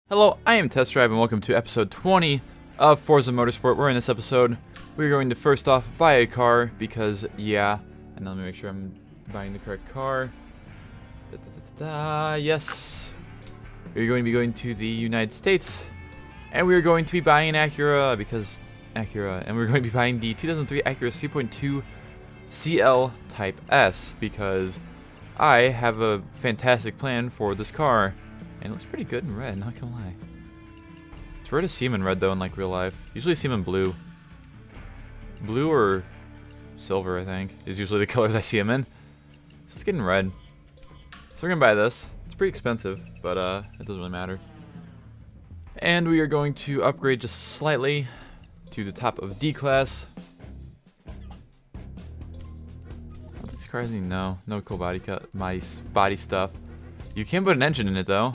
Hello, I am Test Drive and welcome to episode 20 of Forza Motorsport. Where in this episode, we're going to first off buy a car because, yeah, and let me make sure I'm buying the correct car. Yes, we're going to be going to the United States and we're going to be buying an Acura because Acura, and we're going to be buying the 2003 Acura 3.2 CL Type S because I have a fantastic plan for this car. And it looks pretty good in red, not gonna lie. It's rare to see him in red though in like real life. Usually see him in blue. Blue or silver, I think, is usually the colors I see him in. So let's get in red. So we're gonna buy this. It's pretty expensive, but it doesn't really matter. And we are going to upgrade just slightly to the top of D class. What these cars need? No cool body stuff. You can put an engine in it though.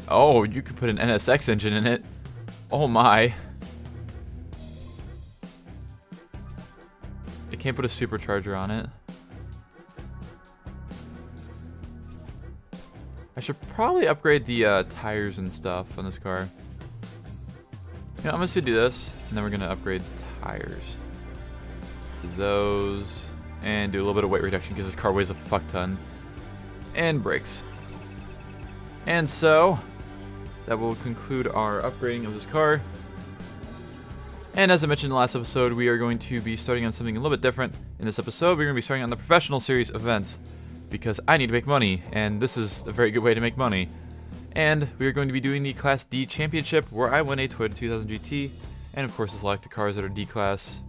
Oh, you could put an NSX engine in it. Oh my. It can't put a supercharger on it. I should probably upgrade the tires and stuff on this car. You know, I'm just gonna do this, and then we're gonna upgrade the tires. To those, and do a little bit of weight reduction because this car weighs a fuck ton. And brakes. And so, that will conclude our upgrading of this car. And as I mentioned in the last episode, we are going to be starting on something a little bit different. In this episode, we're going to be starting on the professional series events. Because I need to make money, and this is a very good way to make money. And we are going to be doing the Class D Championship, where I win a Toyota 2000 GT. And of course, select the cars that are D Class.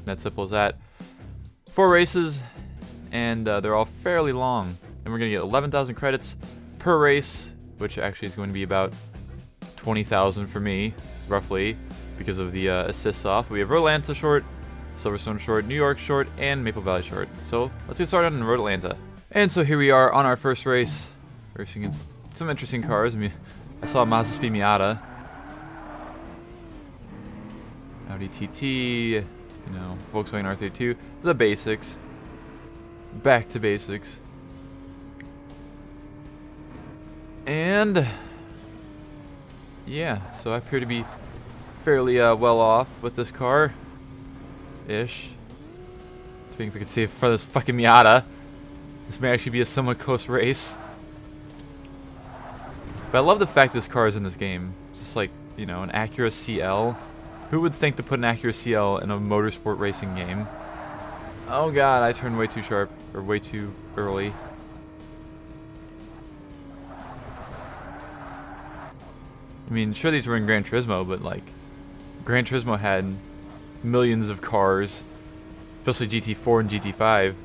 That simple as that. 4 races, and they're all fairly long. And we're going to get 11,000 credits per race, which actually is going to be about 20,000 for me, roughly, because of the assists off. We have Road Atlanta short, Silverstone short, New York short, and Maple Valley short. So let's get started on Road Atlanta. And so here we are on our first race, racing against some interesting cars. I mean, I saw a Mazda Speed Miata, Audi TT, you know, Volkswagen R32, the basics, back to basics. And yeah, so I appear to be fairly well off with this car-ish. Speaking if we can see for this fucking Miata. This may actually be a somewhat close race. But I love the fact this car is in this game. Just like, you know, an Acura CL. Who would think to put an Acura CL in a motorsport racing game? Oh god, I turned way too sharp, or way too early. I mean, sure these were in Gran Turismo, but like, Gran Turismo had millions of cars, especially GT4 and GT5.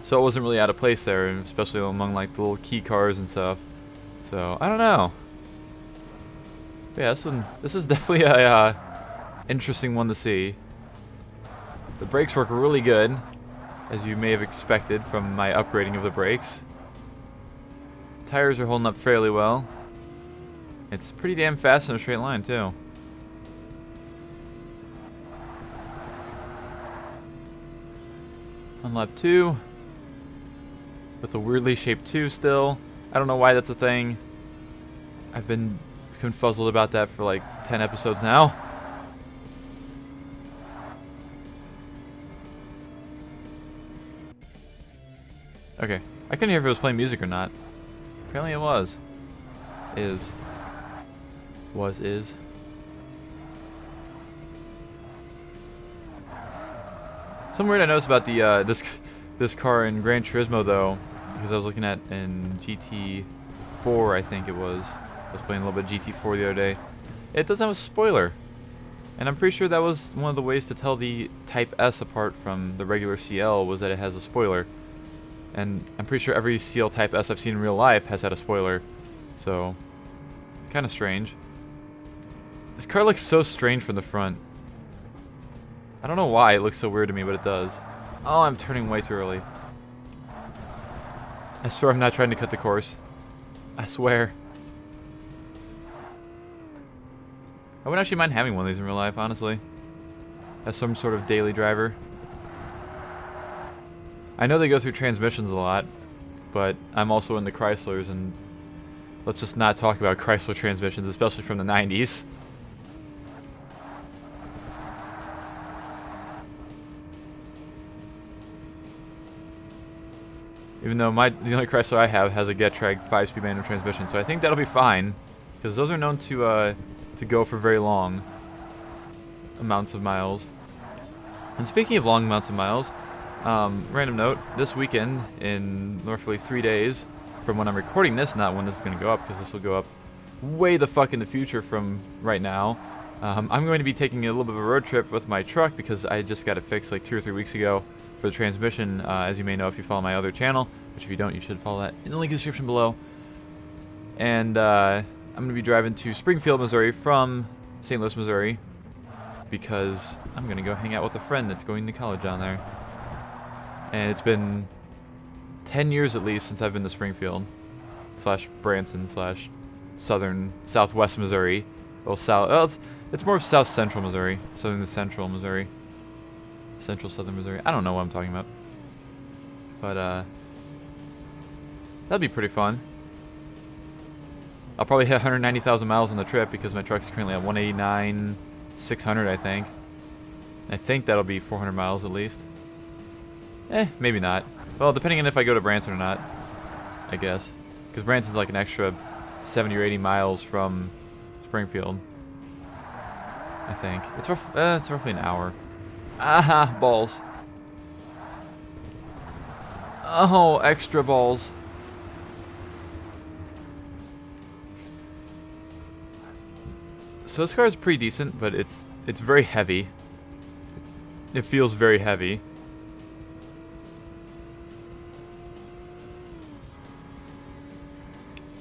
So it wasn't really out of place there, especially among like the little key cars and stuff. So, I don't know. But yeah, this is definitely a interesting one to see. The brakes work really good, as you may have expected from my upgrading of the brakes. Tires are holding up fairly well. It's pretty damn fast in a straight line, too. On lap 2. With a weirdly shaped 2 still. I don't know why that's a thing. I've been confuzzled about that for like 10 episodes now. Okay. I couldn't hear if it was playing music or not. Apparently it was. Is. Something weird I noticed about the this car in Gran Turismo though, because I was looking at in GT4 I think it was. I was playing a little bit of GT4 the other day. It doesn't have a spoiler, and I'm pretty sure that was one of the ways to tell the Type S apart from the regular CL was that it has a spoiler. And I'm pretty sure every CL Type S I've seen in real life has had a spoiler, so it's kind of strange. This car looks so strange from the front. I don't know why it looks so weird to me, but it does. Oh, I'm turning way too early. I swear I'm not trying to cut the course. I swear. I wouldn't actually mind having one of these in real life, honestly. As some sort of daily driver. I know they go through transmissions a lot, but I'm also in the Chryslers, and let's just not talk about Chrysler transmissions, especially from the 90s. Even though the only Chrysler I have has a Getrag 5-speed manual transmission, so I think that'll be fine, because those are known to go for very long amounts of miles. And speaking of long amounts of miles, random note: this weekend, in roughly 3 days from when I'm recording this, not when this is going to go up, because this will go up way the fuck in the future from right now. I'm going to be taking a little bit of a road trip with my truck because I just got it fixed like 2 or 3 weeks ago. For the transmission, as you may know if you follow my other channel, which if you don't, you should follow that in the link in the description below. And I'm going to be driving to Springfield, Missouri from St. Louis, Missouri, because I'm going to go hang out with a friend that's going to college down there. And it's been 10 years at least since I've been to Springfield / Branson / southwest Missouri. Well, it's more of south central Missouri, southern to central Missouri. Central southern Missouri. I don't know what I'm talking about. But that'd be pretty fun. I'll probably hit 190,000 miles on the trip because my truck's currently at 189,600, I think. I think that'll be 400 miles at least. Maybe not. Well, depending on if I go to Branson or not, I guess. Because Branson's like an extra 70 or 80 miles from Springfield, I think. It's roughly an hour. Aha, balls. Oh, extra balls. So this car is pretty decent, but it's very heavy. It feels very heavy.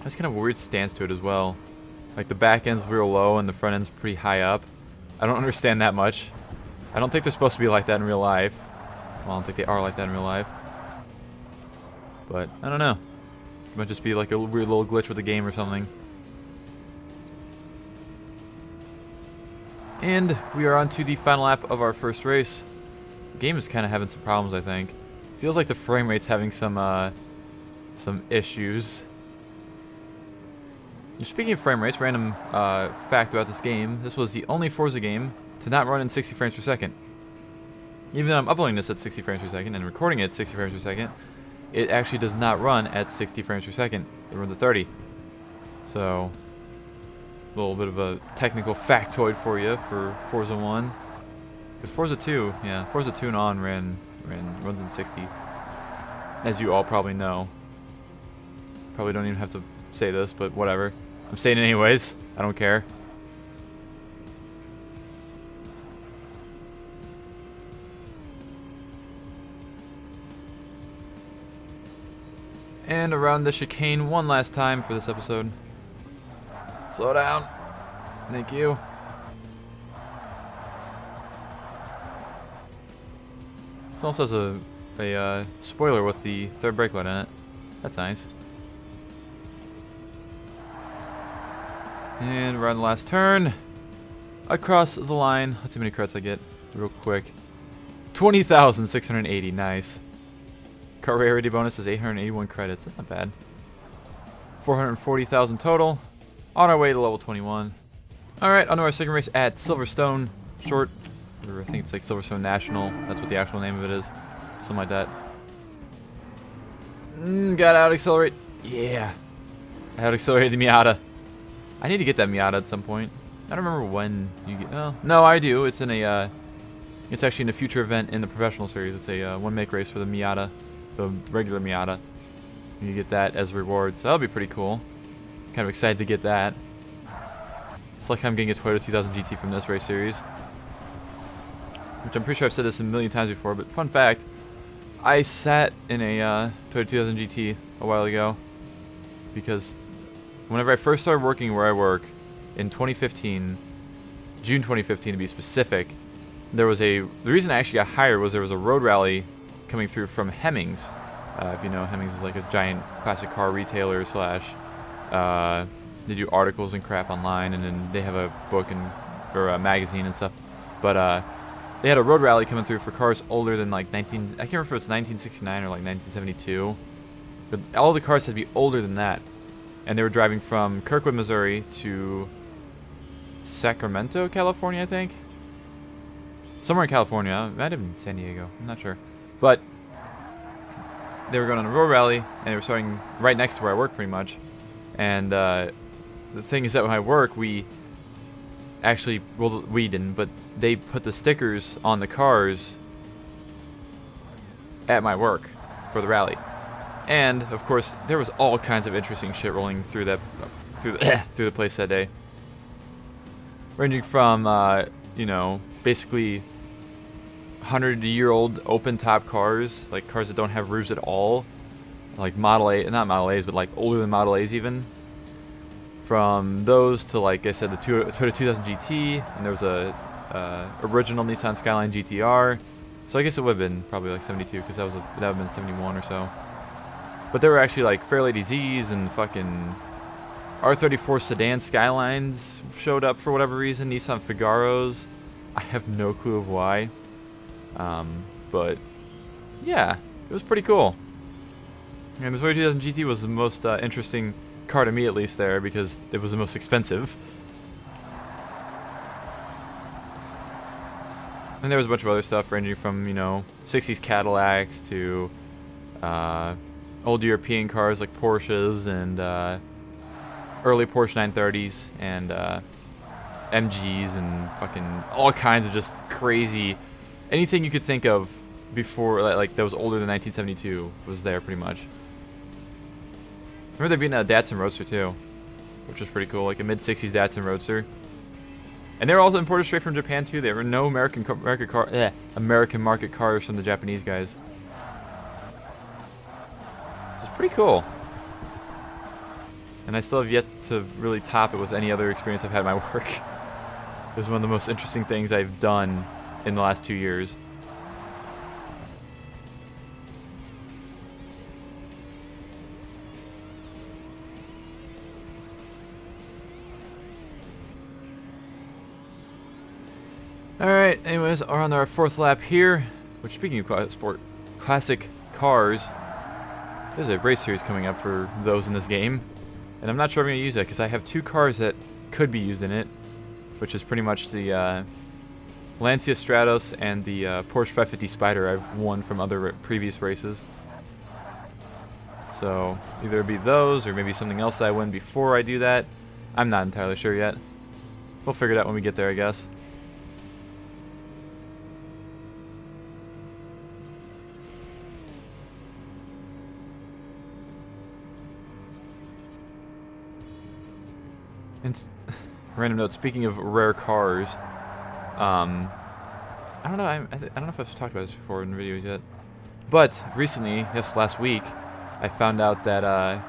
That's kind of a weird stance to it as well. Like the back end's real low and the front end's pretty high up. I don't understand that much. I don't think they're supposed to be like that in real life. Well, I don't think they are like that in real life. But, I don't know. It might just be like a weird little glitch with the game or something. And we are on to the final lap of our first race. The game is kind of having some problems, I think. Feels like the frame rate's having some issues. And speaking of frame rates, random fact about this game. This was the only Forza game to not run in 60 frames per second. Even though I'm uploading this at 60 frames per second and recording it at 60 frames per second, it actually does not run at 60 frames per second. It runs at 30. So, a little bit of a technical factoid for you for Forza 1. Because Forza 2, yeah, Forza 2 and on runs in 60. As you all probably know. Probably don't even have to say this, but whatever. I'm saying it anyways. I don't care. And around the chicane one last time for this episode. Slow down. Thank you. This also has a spoiler with the third brake light in it. That's nice. And around the last turn. Across the line. Let's see how many credits I get real quick. 20,680. Nice. Car rarity bonus is 881 credits. That's not bad. 440,000 total. On our way to level 21. Alright, on to our second race at Silverstone. Short. Or I think it's like Silverstone National. That's what the actual name of it is. Something like that. Got out accelerate. Yeah. I out accelerated the Miata. I need to get that Miata at some point. I don't remember when you get. Oh, no, I do. It's in a. It's actually in a future event in the professional series. It's a one-make race for the Miata, the regular Miata. You get that as a reward, so that'll be pretty cool. Kind of excited to get that. It's like I'm getting a Toyota 2000 GT from this race series, which I'm pretty sure I've said this a million times before. But fun fact, I sat in a Toyota 2000 GT a while ago because whenever I first started working where I work in 2015, June 2015 to be specific, there was the reason I actually got hired was there was a road rally coming through from Hemmings. If you know, Hemmings is like a giant classic car retailer slash, they do articles and crap online, and then they have a book or a magazine and stuff. But they had a road rally coming through for cars older than like I can't remember if it was 1969 or like 1972. But all the cars had to be older than that. and they were driving from Kirkwood, Missouri to Sacramento, California, I think. Somewhere in California. It might have been San Diego. I'm not sure. But they were going on a road rally, and they were starting right next to where I work, pretty much. And the thing is that when I work, we actually, well, we didn't, but they put the stickers on the cars at my work for the rally. And of course, there was all kinds of interesting shit rolling through that through the place that day, ranging from you know, basically 100-year-old open top cars, like cars that don't have roofs at all, like Model A, not Model A's, but like older than Model A's even. From those to, like I said, the Toyota 2000 GT, and there was a original Nissan Skyline GTR. So I guess it would have been probably like 72, because that would have been 71 or so. But there were actually like Fairlady Z's and fucking R34 sedan Skylines showed up for whatever reason. Nissan Figaros. I have no clue of why. But yeah, it was pretty cool. And the Toyota 2000 GT was the most interesting car to me, at least, there, because it was the most expensive. And there was a bunch of other stuff ranging from, you know, 60s Cadillacs to old European cars like Porsches and early Porsche 930s and MGs and fucking all kinds of just crazy, anything you could think of before, like that was older than 1972 was there pretty much. I remember there being a Datsun Roadster too, which was pretty cool, like a mid-60s Datsun Roadster. And they were also imported straight from Japan too. There were no American market cars from the Japanese guys. So it's pretty cool. And I still have yet to really top it with any other experience I've had at my work. It was one of the most interesting things I've done in the last 2 years. Alright, anyways, we're on our 4th lap here. Which, speaking of classic cars, there's a race series coming up for those in this game. And I'm not sure I'm going to use that, because I have 2 cars that could be used in it. Which is pretty much the Lancia Stratos and the Porsche 550 Spider I've won from other previous races. So, either it'll be those, or maybe something else that I win before I do that. I'm not entirely sure yet. We'll figure it out when we get there, I guess. And random note, speaking of rare cars, I don't know, I don't know if I've talked about this before in videos yet, but recently, yes, last week, I found out that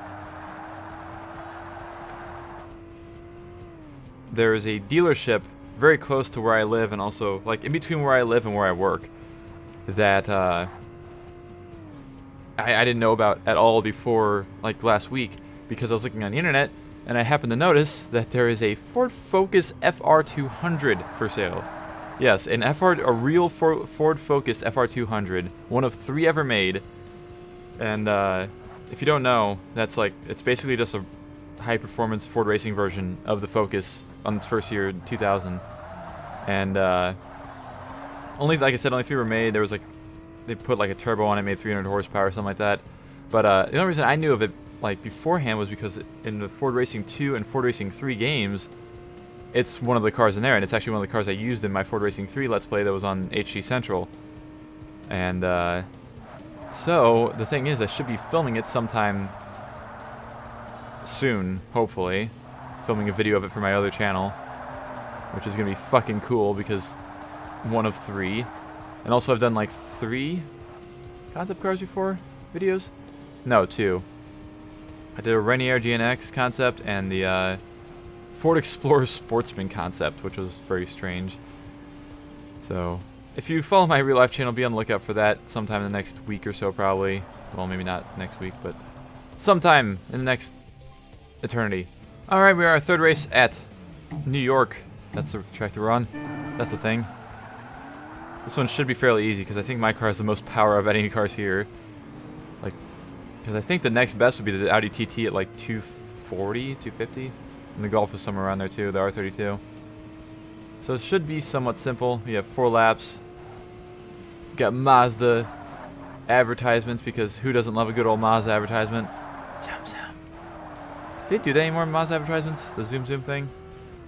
there is a dealership very close to where I live, and also like in between where I live and where I work, that I didn't know about at all before like last week, because I was looking on the internet. And I happened to notice that there is a Ford Focus FR200 for sale. Yes, a real Ford Focus FR200, one of 3 ever made. And if you don't know, that's like, it's basically just a high-performance Ford racing version of the Focus on its first year, 2000. And only, like I said, only 3 were made. There was like, they put like a turbo on it, made 300 horsepower or something like that. But the only reason I knew of it like beforehand was because in the Ford Racing 2 and Ford Racing 3 games, it's one of the cars in there, and it's actually one of the cars I used in my Ford Racing 3 Let's Play that was on HD Central. And so the thing is, I should be filming it sometime soon, hopefully, filming a video of it for my other channel, which is gonna be fucking cool because one of 3. And also I've done like 3 concept cars before, videos? No, 2. I did a Rainier GNX concept and the Ford Explorer Sportsman concept, which was very strange. So, if you follow my real life channel, be on the lookout for that sometime in the next week or so, probably. Well, maybe not next week, but sometime in the next eternity. Alright, we are our 3rd race at New York. That's the track that we're on. That's the thing. This one should be fairly easy, because I think my car has the most power of any cars here. Like, because I think the next best would be the Audi TT at like 240 240, 250. And the Golf is somewhere around there too, the R32. So it should be somewhat simple. We have 4 laps. Got Mazda advertisements, because who doesn't love a good old Mazda advertisement? Zoom zoom. Do they do that anymore, Mazda advertisements? The zoom zoom thing?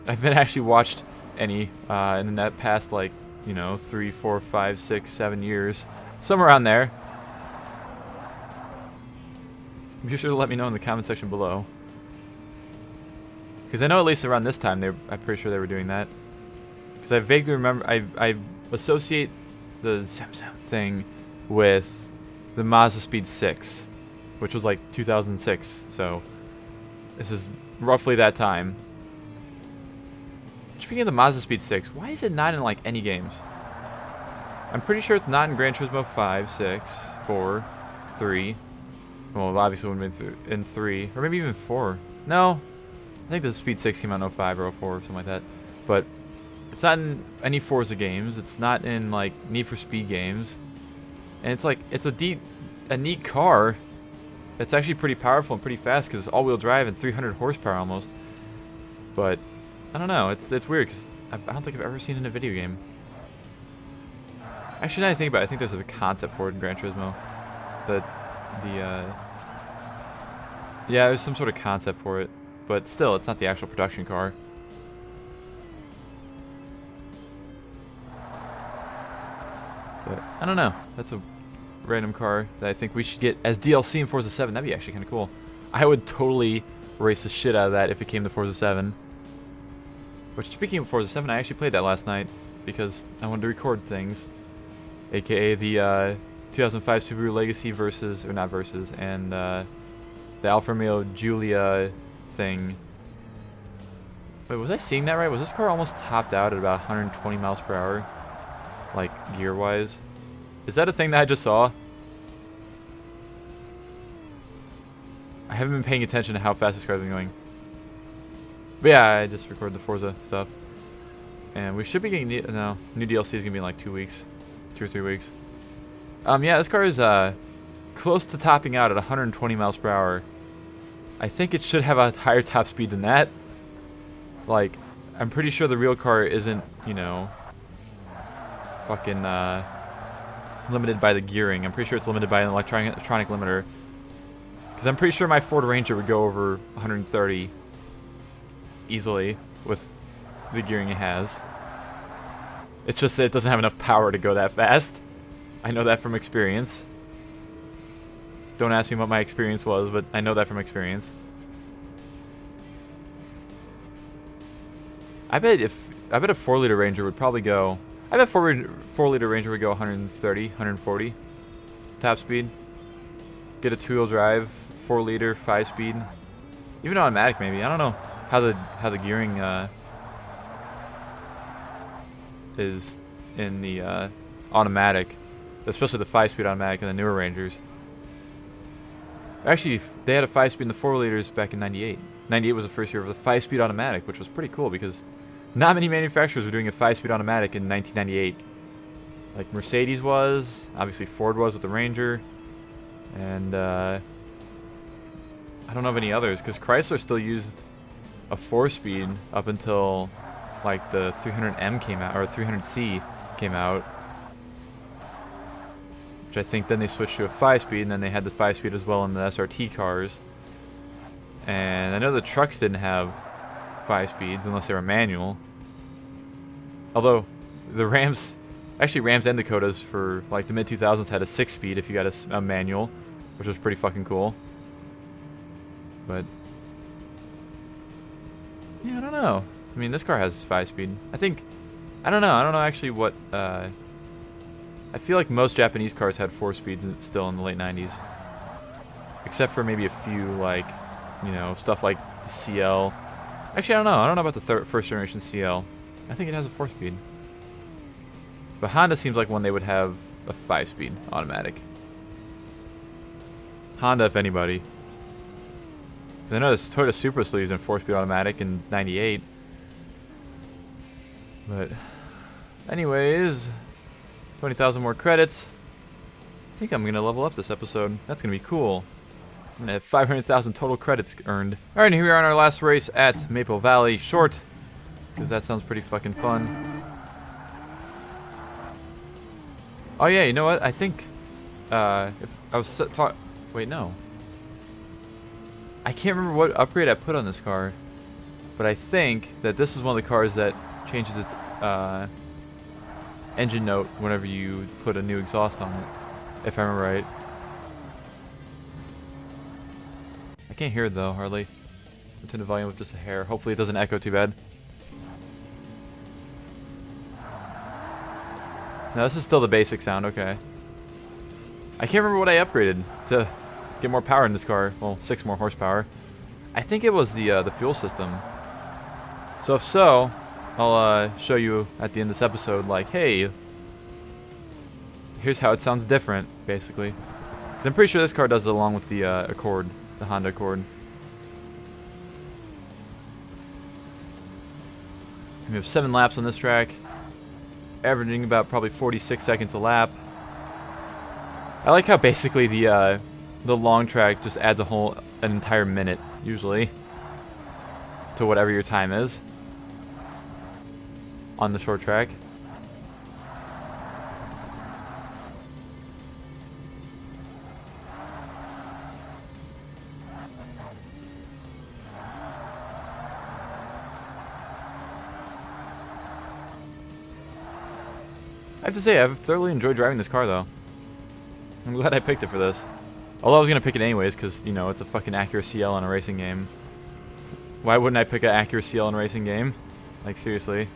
I haven't actually watched any in that past, like, you know, 3, 4, 5, 6, 7 years. Somewhere around there. Be sure to let me know in the comment section below. Because I know at least around this time, I'm pretty sure they were doing that. Because I vaguely remember, I associate the zoom zoom thing with the Mazda Speed 6, which was like 2006. So this is roughly that time. Speaking of the Mazda Speed 6, why is it not in like any games? I'm pretty sure it's not in Gran Turismo 5, 6, 4, 3. Well, obviously it would have been in 3, or maybe even 4. No, I think the Speed 6 came out in 05 or 04 or something like that. But it's not in any Forza games. It's not in like Need for Speed games. And it's like, it's a neat car. It's actually pretty powerful and pretty fast because it's all-wheel drive and 300 horsepower almost. But I don't know. It's weird because I don't think I've ever seen it in a video game. Actually, now I think about it, I think there's a concept for it in Gran Turismo. Yeah, there's some sort of concept for it, but still, it's not the actual production car. But I don't know. That's a random car that I think we should get as DLC in Forza 7. That'd be actually kind of cool. I would totally race the shit out of that if it came to Forza 7. Which, speaking of Forza 7, I actually played that last night because I wanted to record things. AKA the 2005 Subaru Legacy versus, or not versus, and the Alfa Romeo Giulia thing. Wait, was I seeing that right? Was this car almost topped out at about 120 miles per hour? Like, gear-wise? Is that a thing that I just saw? I haven't been paying attention to how fast this car's been going. But yeah, I just recorded the Forza stuff. And we should be getting, new DLC is going to be in like 2 weeks. 2 or 3 weeks. Yeah, this car is close to topping out at 120 miles per hour. I think it should have a higher top speed than that. Like, I'm pretty sure the real car isn't, you know, fucking limited by the gearing. I'm pretty sure it's limited by an electronic limiter. Because I'm pretty sure my Ford Ranger would go over 130 easily with the gearing it has. It's just that it doesn't have enough power to go that fast. I know that from experience. Don't ask me what my experience was, but I know that from experience. I bet a 4-liter Ranger would probably go. I bet 4-liter Ranger would go 130, 140 top speed. Get a 2-wheel drive, 4-liter, 5-speed, even automatic maybe. I don't know how the gearing is in the automatic, especially the 5-speed automatic in the newer Rangers. Actually, they had a 5-speed in the 4-liters back in 98. 98 was the first year of the 5-speed automatic, which was pretty cool because not many manufacturers were doing a 5-speed automatic in 1998. Like Mercedes was, obviously Ford was with the Ranger, and I don't know of any others because Chrysler still used a 4-speed up until like the 300M came out, or 300C came out, which I think then they switched to a 5-speed, and then they had the 5-speed as well in the SRT cars. And I know the trucks didn't have 5 speeds unless they were manual. Although the Rams, actually Rams and Dakotas for like the mid-2000s had a 6-speed if you got a manual, which was pretty fucking cool. But yeah, I don't know. I mean, this car has 5-speed. I don't know actually what, I feel like most Japanese cars had 4 speeds still in the late 90s. Except for maybe a few, like, you know, stuff like the CL. Actually, I don't know about the first generation CL. I think it has a 4-speed. But Honda seems like one they would have a 5-speed automatic. Honda, if anybody. 'Cause I know this Toyota Supra still using 4-speed automatic in 98. But anyways, 20,000 more credits. I think I'm going to level up this episode. That's going to be cool. And have 500,000 total credits earned. Alright, here we are on our last race at Maple Valley. Short, because that sounds pretty fucking fun. Oh yeah, you know what? I think, if I was wait, no. I can't remember what upgrade I put on this car. But I think that this is one of the cars that changes its, engine note whenever you put a new exhaust on it. If I remember right. I can't hear it though, hardly. I'll turn the volume up just a hair. Hopefully it doesn't echo too bad. No, this is still the basic sound, okay. I can't remember what I upgraded to get more power in this car. Well, 6 more horsepower. I think it was the fuel system. So if so, I'll show you at the end of this episode, like, hey, here's how it sounds different, basically. Because I'm pretty sure this car does it along with the Accord. The Honda Accord. We have 7 laps on this track, averaging about probably 46 seconds a lap. I like how basically the long track just adds an entire minute usually to whatever your time is on the short track. I have to say, I've thoroughly enjoyed driving this car, though. I'm glad I picked it for this. Although I was going to pick it anyways, because, you know, it's a fucking Acura CL in a racing game. Why wouldn't I pick an Acura CL in a racing game? Like, seriously.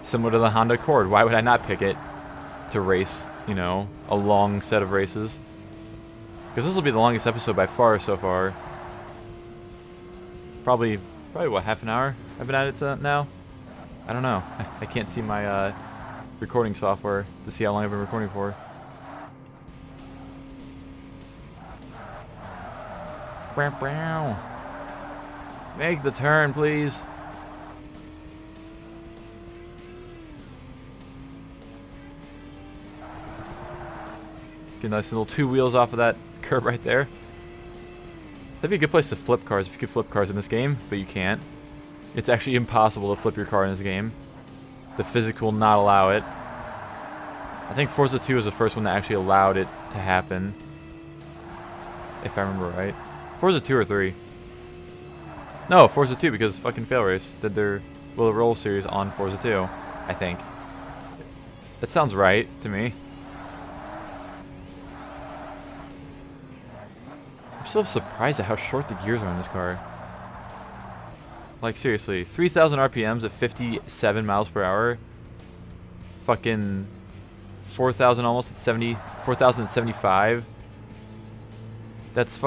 Similar to the Honda Accord. Why would I not pick it to race, you know, a long set of races? Because this will be the longest episode by far so far. Probably what, half an hour I've been at it now? I don't know. I can't see my recording software to see how long I've been recording for. Make the turn, please. Get a nice little 2 wheels off of that curb right there. That'd be a good place to flip cars if you could flip cars in this game, but you can't. It's actually impossible to flip your car in this game. The physics will not allow it. I think Forza 2 was the first one that actually allowed it to happen. If I remember right. Forza 2 or 3? No, Forza 2, because fucking Fail Race did their Will Roll series on Forza 2, I think. That sounds right to me. I'm so surprised at how short the gears are in this car. Like, seriously, 3,000 RPMs at 57 miles per hour. Fucking 4,000 almost at 4,075. That's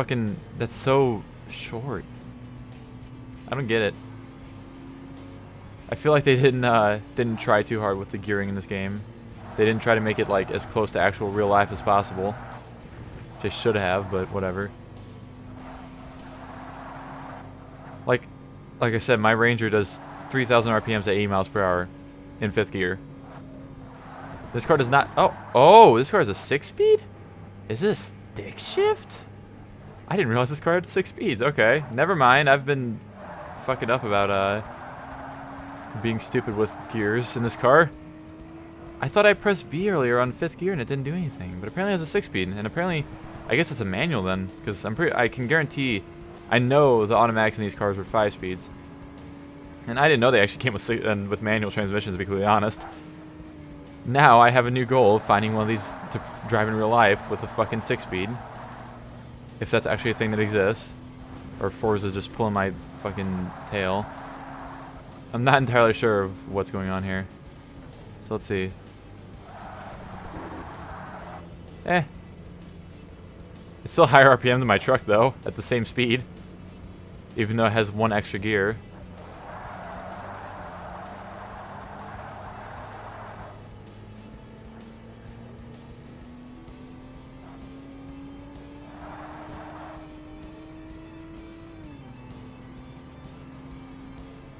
so short. I don't get it. I feel like they didn't try too hard with the gearing in this game. They didn't try to make it like as close to actual real life as possible. They should have, but whatever. Like I said, my Ranger does 3,000 RPMs at 80 miles per hour in 5th gear. This car does not. Oh, this car is a 6-speed? Is this stick shift? I didn't realize this car had 6 speeds. Okay, never mind. I've been fucking up about being stupid with gears in this car. I thought I pressed B earlier on 5th gear and it didn't do anything, but apparently it has a 6-speed, and apparently, I guess it's a manual then, because I can guarantee. I know the automatics in these cars were 5 speeds. And I didn't know they actually came with manual transmissions, to be completely honest. Now I have a new goal of finding one of these to drive in real life with a fucking 6-speed. If that's actually a thing that exists. Or Forza's just pulling my fucking tail. I'm not entirely sure of what's going on here. So let's see. It's still higher RPM than my truck, though, at the same speed. Even though it has 1 extra gear.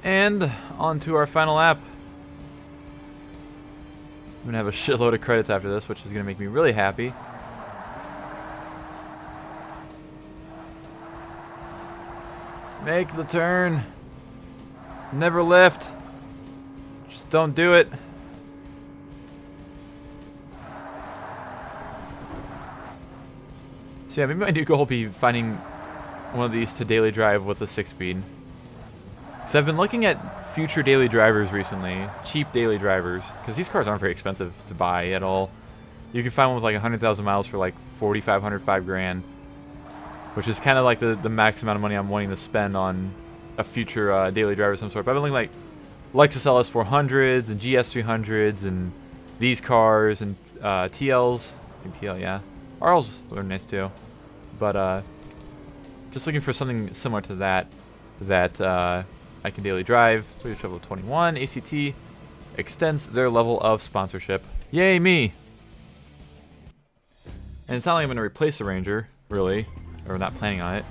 And on to our final lap. I'm going to have a shitload of credits after this, which is going to make me really happy. Make the turn. Never lift. Just don't do it. So yeah, maybe my new goal will be finding one of these to daily drive with a 6-speed. Because I've been looking at future daily drivers recently, cheap daily drivers, because these cars aren't very expensive to buy at all. You can find one with like 100,000 miles for like 4,500, $5,000, which is kind of like the max amount of money I'm wanting to spend on a future daily driver of some sort. But I've been looking like Lexus LS 400s and GS 300s and these cars and TLs. I think TL, yeah. RLs are nice too. But just looking for something similar to that I can daily drive. Leadership level 21. ACT extends their level of sponsorship. Yay me! And it's not like I'm going to replace the Ranger, really. Or not planning on it.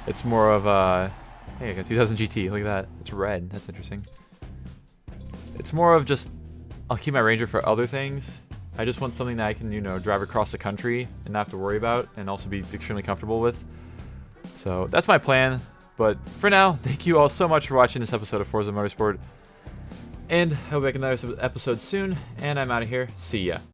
It's more of a... Hey, I got 2000 GT. Look at that. It's red. That's interesting. It's more of just... I'll keep my Ranger for other things. I just want something that I can, you know, drive across the country and not have to worry about. And also be extremely comfortable with. So, that's my plan. But for now, thank you all so much for watching this episode of Forza Motorsport. And I'll be back in another episode soon. And I'm out of here. See ya.